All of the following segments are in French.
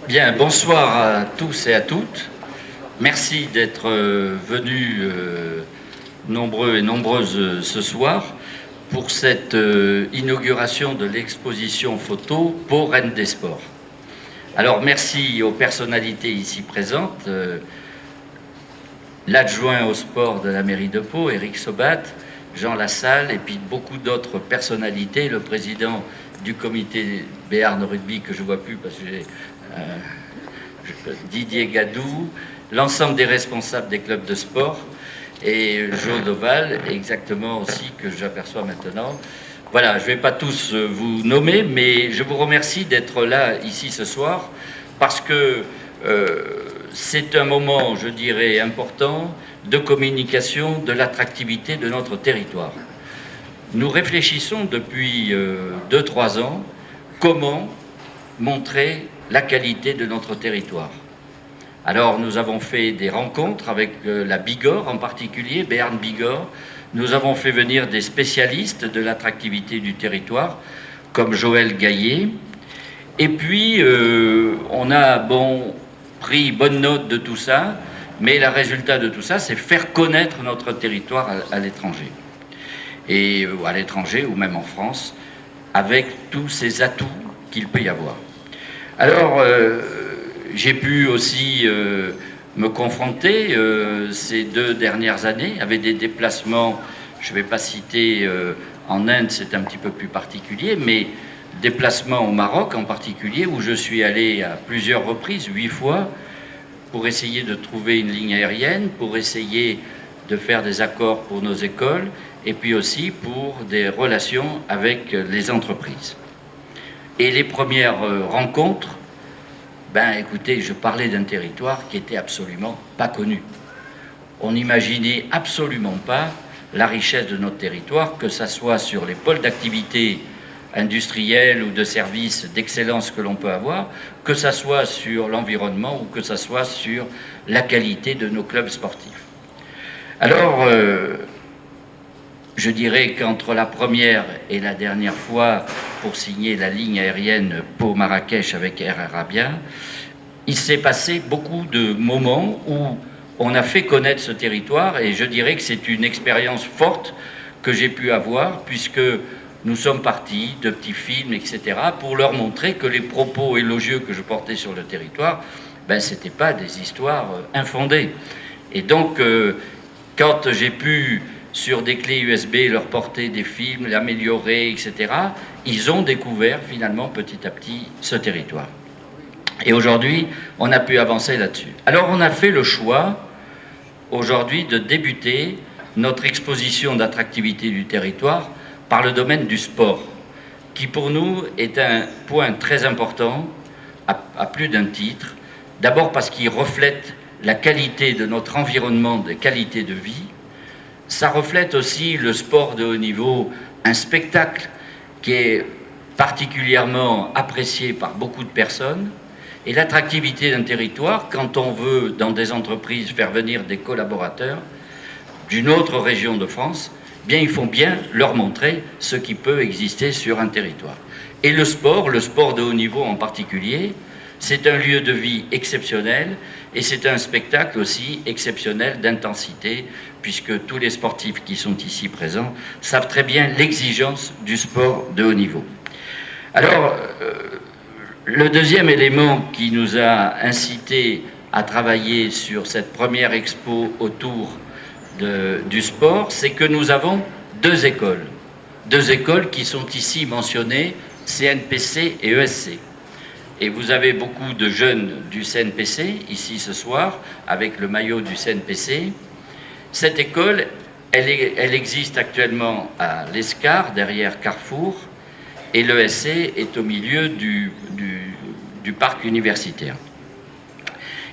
Bien, bonsoir à tous et à toutes. Merci d'être venus nombreux et nombreuses ce soir pour cette inauguration de l'exposition photo Pau Reine des Sports. Alors merci aux personnalités ici présentes, l'adjoint au sport de la mairie de Pau, Éric Sobat, Jean Lassalle, et puis beaucoup d'autres personnalités, le président du comité Béarn Rugby que je ne vois plus parce que j'ai Didier Gadou, l'ensemble des responsables des clubs de sport et Joe Doval, exactement aussi, que j'aperçois maintenant. Voilà, je ne vais pas tous vous nommer, mais je vous remercie d'être là, ici, ce soir, parce que c'est un moment, je dirais, important de communication de l'attractivité de notre territoire. Nous réfléchissons depuis 2-3 ans comment montrer la qualité de notre territoire. Alors nous avons fait des rencontres avec la Bigorre en particulier, Béarn Bigorre. Nous avons fait venir des spécialistes de l'attractivité du territoire, comme Joël Gaillet. Et puis on a pris bonne note de tout ça, mais le résultat de tout ça, c'est faire connaître notre territoire à l'étranger. Et à l'étranger ou même en France, avec tous ces atouts qu'il peut y avoir. Alors, j'ai pu aussi me confronter ces 2 dernières années avec des déplacements, je ne vais pas citer en Inde, c'est un petit peu plus particulier, mais déplacements au Maroc en particulier, où je suis allé à plusieurs reprises, 8 fois, pour essayer de trouver une ligne aérienne, pour essayer de faire des accords pour nos écoles, et puis aussi pour des relations avec les entreprises. Et les premières rencontres, écoutez, je parlais d'un territoire qui était absolument pas connu. On n'imaginait absolument pas la richesse de notre territoire, que ce soit sur les pôles d'activité industrielle ou de services d'excellence que l'on peut avoir, que ce soit sur l'environnement ou que ce soit sur la qualité de nos clubs sportifs. Alors, je dirais qu'entre la première et la dernière fois pour signer la ligne aérienne Pau-Marrakech avec Air Arabia, il s'est passé beaucoup de moments où on a fait connaître ce territoire, et je dirais que c'est une expérience forte que j'ai pu avoir, puisque nous sommes partis de petits films, etc., pour leur montrer que les propos élogieux que je portais sur le territoire, ce n'étaient pas des histoires infondées. Et donc, quand j'ai pu, sur des clés USB, leur porter des films, l'améliorer, etc., ils ont découvert finalement petit à petit ce territoire. Et aujourd'hui, on a pu avancer là-dessus. Alors on a fait le choix aujourd'hui de débuter notre exposition d'attractivité du territoire par le domaine du sport, qui pour nous est un point très important à plus d'un titre. D'abord parce qu'il reflète la qualité de notre environnement, de qualité de vie. Ça reflète aussi le sport de haut niveau, un spectacle qui est particulièrement apprécié par beaucoup de personnes. Et l'attractivité d'un territoire, quand on veut, dans des entreprises, faire venir des collaborateurs d'une autre région de France, il faut bien leur montrer ce qui peut exister sur un territoire. Et le sport de haut niveau en particulier, c'est un lieu de vie exceptionnel et c'est un spectacle aussi exceptionnel d'intensité, puisque tous les sportifs qui sont ici présents savent très bien l'exigence du sport de haut niveau. Alors, le deuxième élément qui nous a incité à travailler sur cette première expo autour du sport, c'est que nous avons 2 écoles. 2 écoles qui sont ici mentionnées, CNPC et ESC. Et vous avez beaucoup de jeunes du CNPC, ici ce soir, avec le maillot du CNPC. Cette école, elle existe actuellement à l'Escar, derrière Carrefour, et l'ESC est au milieu du parc universitaire.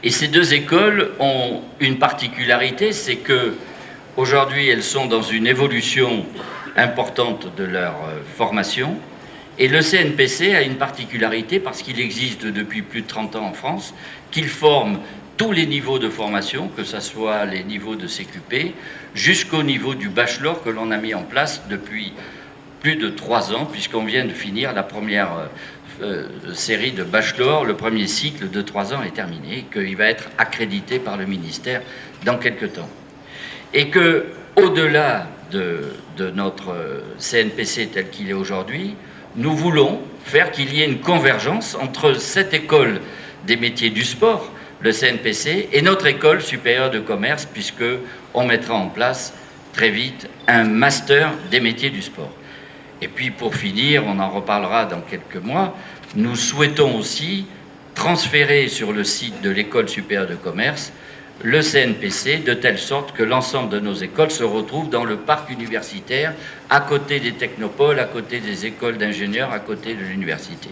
Et ces 2 écoles ont une particularité, c'est que aujourd'hui elles sont dans une évolution importante de leur formation. Et le CNPC a une particularité parce qu'il existe depuis plus de 30 ans en France, qu'il forme tous les niveaux de formation, que ce soit les niveaux de CQP, jusqu'au niveau du bachelor que l'on a mis en place depuis plus de 3 ans, puisqu'on vient de finir la première série de bachelor, le premier cycle de 3 ans est terminé, qu'il va être accrédité par le ministère dans quelques temps. Et que, au-delà de notre CNPC tel qu'il est aujourd'hui, nous voulons faire qu'il y ait une convergence entre cette école des métiers du sport, le CNPC, et notre école supérieure de commerce, puisqu'on mettra en place très vite un master des métiers du sport. Et puis pour finir, on en reparlera dans quelques mois, nous souhaitons aussi transférer sur le site de l'école supérieure de commerce le CNPC, de telle sorte que l'ensemble de nos écoles se retrouvent dans le parc universitaire, à côté des technopoles, à côté des écoles d'ingénieurs, à côté de l'université.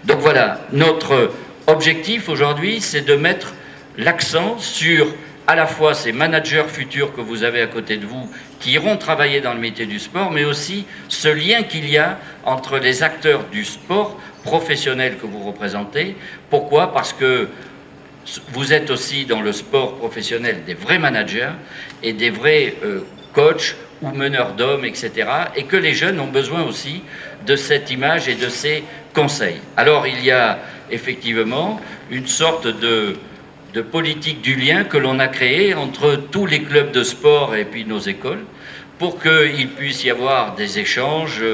Donc voilà, notre objectif aujourd'hui, c'est de mettre l'accent sur à la fois ces managers futurs que vous avez à côté de vous, qui iront travailler dans le métier du sport, mais aussi ce lien qu'il y a entre les acteurs du sport professionnel que vous représentez. Pourquoi ? Parce que vous êtes aussi dans le sport professionnel des vrais managers et des vrais coachs ou meneurs d'hommes, etc. Et que les jeunes ont besoin aussi de cette image et de ces conseils. Alors il y a effectivement une sorte de politique du lien que l'on a créée entre tous les clubs de sport et puis nos écoles pour qu'il puisse y avoir des échanges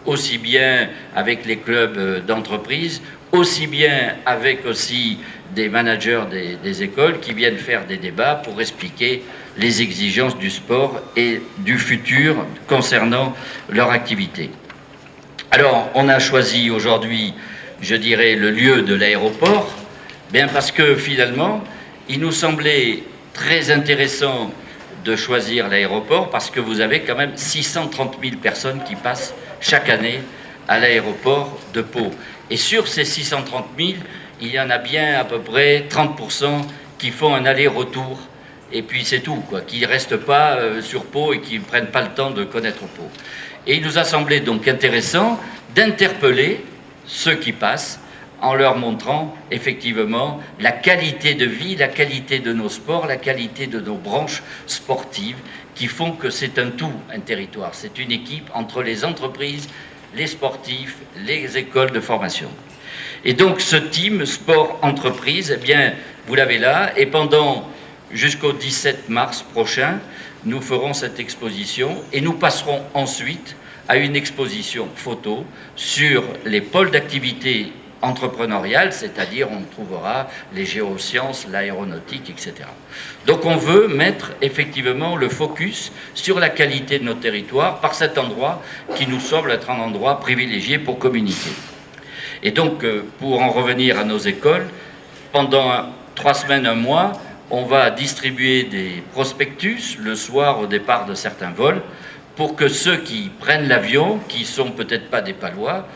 aussi bien avec les clubs d'entreprise, aussi bien avec aussi des managers des écoles qui viennent faire des débats pour expliquer les exigences du sport et du futur concernant leur activité. Alors, on a choisi aujourd'hui, je dirais, le lieu de l'aéroport, bien parce que finalement, il nous semblait très intéressant de choisir l'aéroport parce que vous avez quand même 630 000 personnes qui passent chaque année à l'aéroport de Pau. Et sur ces 630 000, il y en a bien à peu près 30% qui font un aller-retour. Et puis c'est tout, quoi, qui ne restent pas sur Pau et qui ne prennent pas le temps de connaître Pau. Et il nous a semblé donc intéressant d'interpeller ceux qui passent en leur montrant effectivement la qualité de vie, la qualité de nos sports, la qualité de nos branches sportives qui font que c'est un tout, un territoire. C'est une équipe entre les entreprises, les sportifs, les écoles de formation. Et donc ce team sport-entreprise, eh bien, vous l'avez là, et jusqu'au 17 mars prochain, nous ferons cette exposition et nous passerons ensuite à une exposition photo sur les pôles d'activité entrepreneuriale, c'est-à-dire on trouvera les géosciences, l'aéronautique, etc. Donc on veut mettre effectivement le focus sur la qualité de nos territoires par cet endroit qui nous semble être un endroit privilégié pour communiquer. Et donc pour en revenir à nos écoles, pendant 3 semaines, 1 mois, on va distribuer des prospectus le soir au départ de certains vols pour que ceux qui prennent l'avion, qui sont peut-être pas des Palois,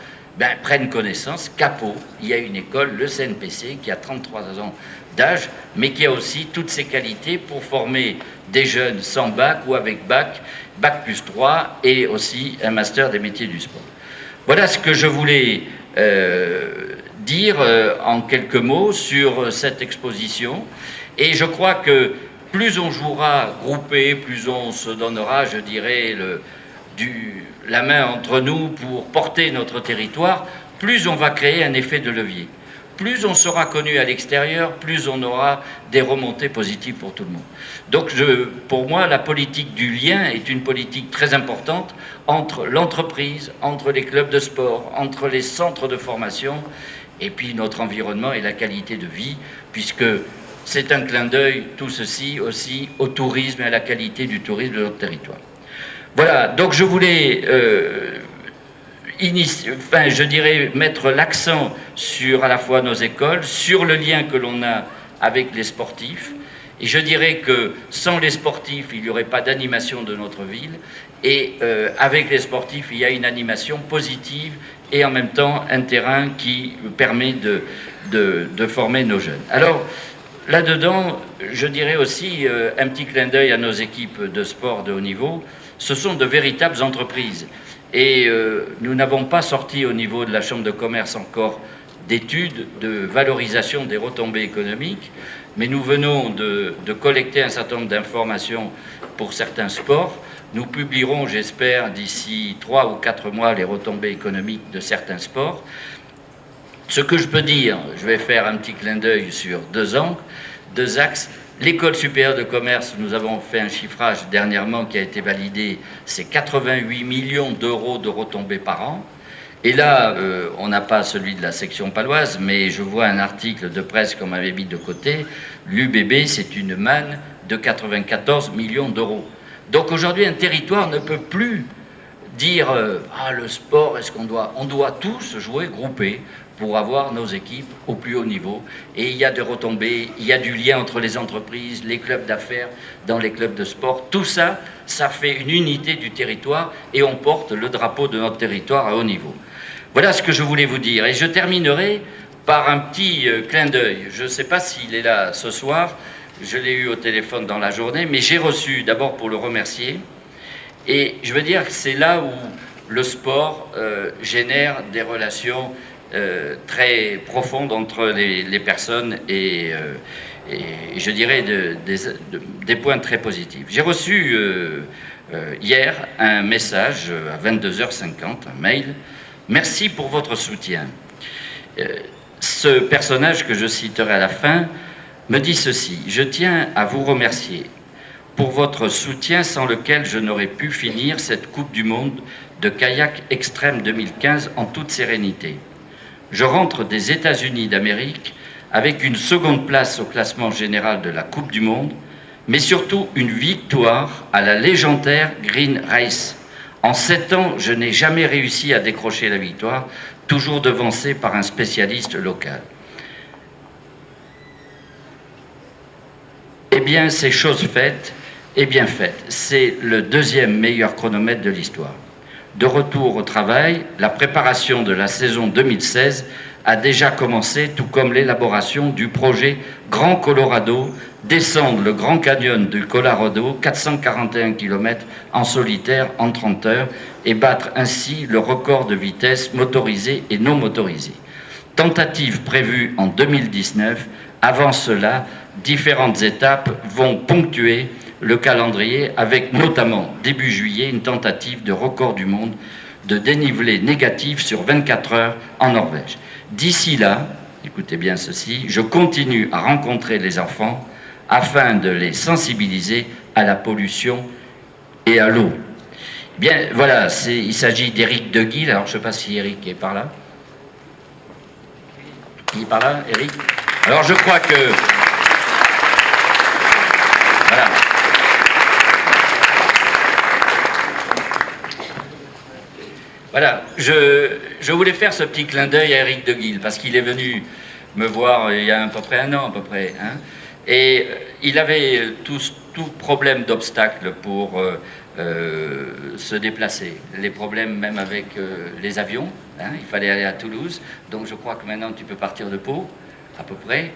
prennent connaissance qu'à Pau, il y a une école, le CNPC, qui a 33 ans d'âge, mais qui a aussi toutes ses qualités pour former des jeunes sans bac ou avec bac, bac plus 3, et aussi un master des métiers du sport. Voilà ce que je voulais dire en quelques mots sur cette exposition. Et je crois que plus on jouera groupé, plus on se donnera, je dirais, la main entre nous pour porter notre territoire, plus on va créer un effet de levier. Plus on sera connu à l'extérieur, plus on aura des remontées positives pour tout le monde. Donc pour moi, la politique du lien est une politique très importante entre l'entreprise, entre les clubs de sport, entre les centres de formation, et puis notre environnement et la qualité de vie, puisque c'est un clin d'œil, tout ceci aussi, au tourisme et à la qualité du tourisme de notre territoire. Voilà, donc je voulais, je dirais, mettre l'accent sur à la fois nos écoles, sur le lien que l'on a avec les sportifs. Et je dirais que sans les sportifs, il n'y aurait pas d'animation de notre ville. Et avec les sportifs, il y a une animation positive et en même temps un terrain qui permet de former nos jeunes. Alors, là-dedans, je dirais aussi un petit clin d'œil à nos équipes de sport de haut niveau. Ce sont de véritables entreprises. Et nous n'avons pas sorti au niveau de la Chambre de commerce encore d'études de valorisation des retombées économiques, mais nous venons de collecter un certain nombre d'informations pour certains sports. Nous publierons, j'espère, d'ici 3 ou 4 mois, les retombées économiques de certains sports. Ce que je peux dire, je vais faire un petit clin d'œil sur deux angles, deux axes. L'école supérieure de commerce, nous avons fait un chiffrage dernièrement qui a été validé, c'est 88 millions d'euros de retombées par an. Et là, on n'a pas celui de la section paloise, mais je vois un article de presse qu'on m'avait mis de côté. L'UBB, c'est une manne de 94 millions d'euros. Donc aujourd'hui, un territoire ne peut plus dire ah, le sport, est-ce qu'on doit... On doit tous jouer groupés pour avoir nos équipes au plus haut niveau. Et il y a des retombées, il y a du lien entre les entreprises, les clubs d'affaires, dans les clubs de sport. Tout ça, ça fait une unité du territoire et on porte le drapeau de notre territoire à haut niveau. Voilà ce que je voulais vous dire. Et je terminerai par un petit clin d'œil. Je ne sais pas s'il est là ce soir, je l'ai eu au téléphone dans la journée, mais j'ai reçu, d'abord pour le remercier, et je veux dire que c'est là où le sport génère des relations très profondes entre les personnes et je dirais des points très positifs. J'ai reçu hier un message à 22h50, un mail. Merci pour votre soutien. Ce personnage que je citerai à la fin me dit ceci. Je tiens à vous remercier pour votre soutien sans lequel je n'aurais pu finir cette Coupe du Monde de kayak extrême 2015 en toute sérénité. Je rentre des États-Unis d'Amérique avec une seconde place au classement général de la Coupe du Monde, mais surtout une victoire à la légendaire Green Race. En 7 ans, je n'ai jamais réussi à décrocher la victoire, toujours devancé par un spécialiste local. Eh bien, c'est chose faite et bien faite. C'est le deuxième meilleur chronomètre de l'histoire. De retour au travail, la préparation de la saison 2016 a déjà commencé, tout comme l'élaboration du projet Grand Colorado, descendre le Grand Canyon du Colorado, 441 km en solitaire en 30 heures, et battre ainsi le record de vitesse motorisée et non motorisée. Tentative prévue en 2019. Avant cela, différentes étapes vont ponctuer le calendrier, avec notamment début juillet une tentative de record du monde de dénivelé négatif sur 24 heures en Norvège. D'ici là, écoutez bien ceci, je continue à rencontrer les enfants afin de les sensibiliser à la pollution et à l'eau. Bien, voilà, il s'agit d'Éric Deguille. Alors, je ne sais pas si Éric est par là. Il est par là, Éric? Alors, je crois que... Voilà. Voilà, je voulais faire ce petit clin d'œil à Éric Deguille, parce qu'il est venu me voir il y a à peu près un an, à peu près, hein, et il avait tout problème d'obstacle pour se déplacer, les problèmes même avec les avions, hein, il fallait aller à Toulouse, donc je crois que maintenant tu peux partir de Pau, à peu près.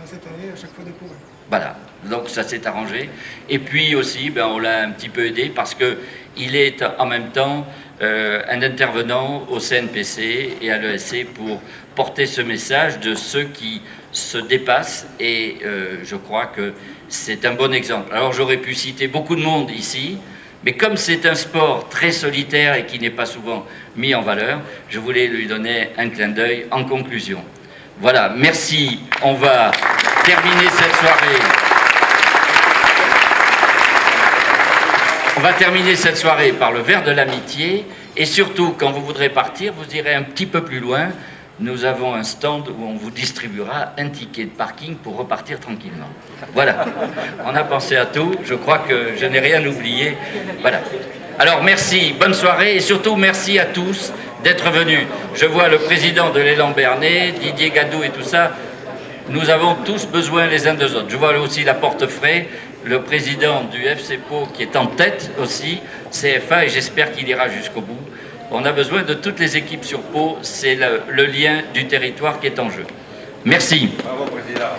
Cette année, à chaque fois de Pau. Voilà, donc ça s'est arrangé. Et puis aussi, on l'a un petit peu aidé parce qu'il est en même temps un intervenant au CNPC et à l'ESC pour porter ce message de ceux qui se dépassent et je crois que c'est un bon exemple. Alors j'aurais pu citer beaucoup de monde ici, mais comme c'est un sport très solitaire et qui n'est pas souvent mis en valeur, je voulais lui donner un clin d'œil en conclusion. Voilà, merci. On va terminer cette soirée. On va terminer cette soirée par le verre de l'amitié. Et surtout, quand vous voudrez partir, vous irez un petit peu plus loin. Nous avons un stand où on vous distribuera un ticket de parking pour repartir tranquillement. Voilà, on a pensé à tout. Je crois que je n'ai rien oublié. Voilà. Alors merci, bonne soirée et surtout merci à tous d'être venus. Je vois le président de l'élan Bernay, Didier Gadou et tout ça. Nous avons tous besoin les uns des autres. Je vois aussi la Portefrais, le président du FC Pau qui est en tête aussi, CFA, et j'espère qu'il ira jusqu'au bout. On a besoin de toutes les équipes sur Pau, c'est le lien du territoire qui est en jeu. Merci. Bravo, président.